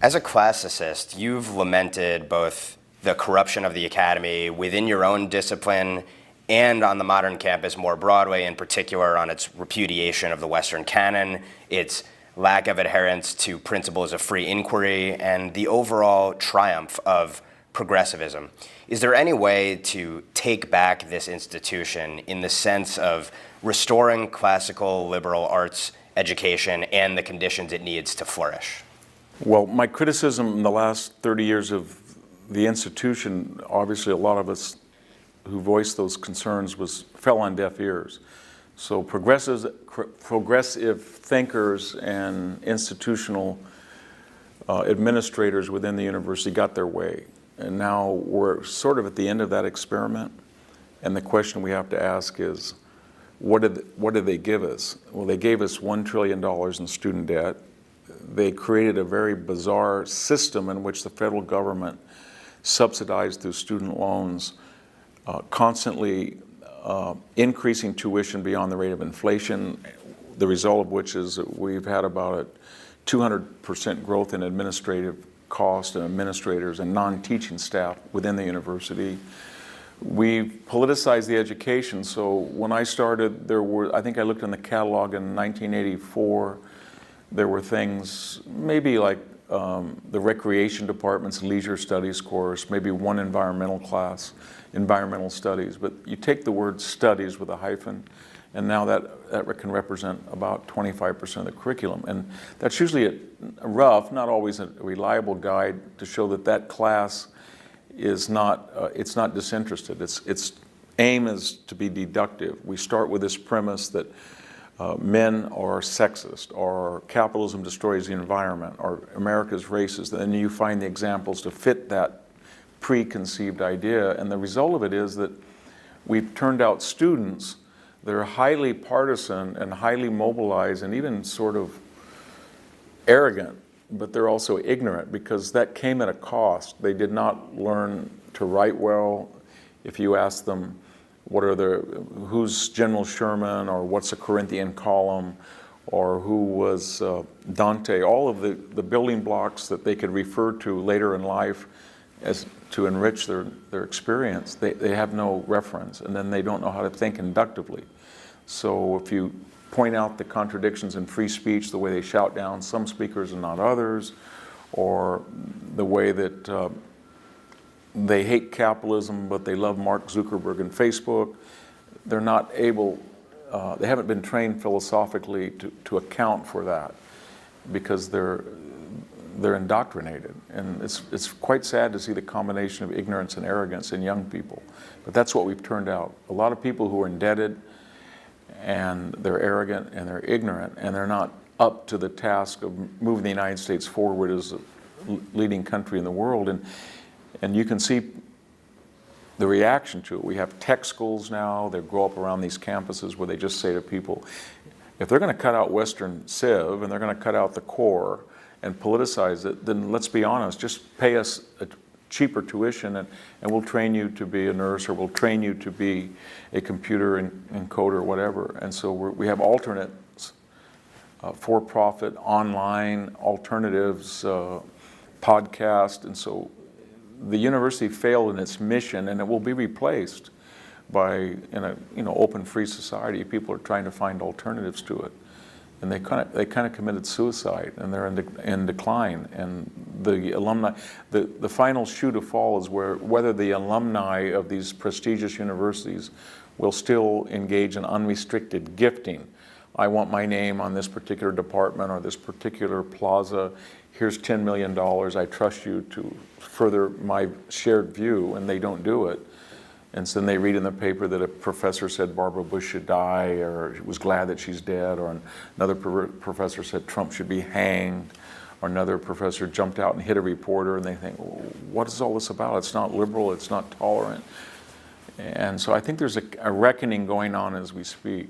As a classicist, you've lamented both the corruption of the academy within your own discipline and on the modern campus more broadly, in particular on its repudiation of the Western canon, its lack of adherence to principles of free inquiry, and the overall triumph of progressivism. Is there any way to take back this institution in the sense of restoring classical liberal arts education and the conditions it needs to flourish? Well, my criticism in the last 30 years of the institution, obviously a lot of us who voiced those concerns fell on deaf ears. So progressive thinkers and institutional administrators within the university got their way. And now we're sort of at the end of that experiment. And the question we have to ask is, what did they give us? Well, they gave us $1 trillion in student debt. They created a very bizarre system in which the federal government subsidized through student loans, constantly increasing tuition beyond the rate of inflation, the result of which is that we've had about a 200% growth in administrative cost and administrators and non-teaching staff within the university. We've politicized the education, so when I started, I think I looked in the catalog in 1984, there were things, maybe like the recreation department's leisure studies course, maybe one environmental class, environmental studies, but you take the word studies with a hyphen, and now that can represent about 25% of the curriculum. And that's usually a rough, not always a reliable guide to show that that class is not, it's not disinterested. Its aim is to be deductive. We start with this premise that men are sexist, or capitalism destroys the environment, or America's racist, and then you find the examples to fit that preconceived idea. And the result of it is that we've turned out students that are highly partisan and highly mobilized and even sort of arrogant, but they're also ignorant because that came at a cost. They did not learn to write well. If you ask them, who's General Sherman, or what's a Corinthian column, or who was Dante, all of the building blocks that they could refer to later in life as to enrich their experience, they have no reference, and then they don't know how to think inductively. So if you point out the contradictions in free speech, the way they shout down some speakers and not others, or the way that they hate capitalism, but they love Mark Zuckerberg and Facebook. They're not able, they haven't been trained philosophically to account for that because they're indoctrinated. And it's quite sad to see the combination of ignorance and arrogance in young people. But that's what we've turned out. A lot of people who are indebted, and they're arrogant and they're ignorant, and they're not up to the task of moving the United States forward as a leading country in the world. And you can see the reaction to it. We have tech schools now. They grow up around these campuses where they just say to people, if they're going to cut out Western Civ and they're going to cut out the core and politicize it, then let's be honest, just pay us a cheaper tuition and we'll train you to be a nurse, or we'll train you to be a computer encoder or whatever. And so we have alternates, for-profit, online alternatives, podcast, and so the university failed in its mission, and it will be replaced by, in a open, free society. People are trying to find alternatives to it, and they kind of committed suicide, and they're in decline. And the alumni, the final shoe to fall is whether the alumni of these prestigious universities will still engage in unrestricted gifting. I want my name on this particular department or this particular plaza. Here's $10 million. I trust you to further my shared view, and they don't do it. And so then they read in the paper that a professor said Barbara Bush should die, or was glad that she's dead, or another professor said Trump should be hanged, or another professor jumped out and hit a reporter, and they think, what is all this about? It's not liberal, it's not tolerant. And so I think there's a reckoning going on as we speak.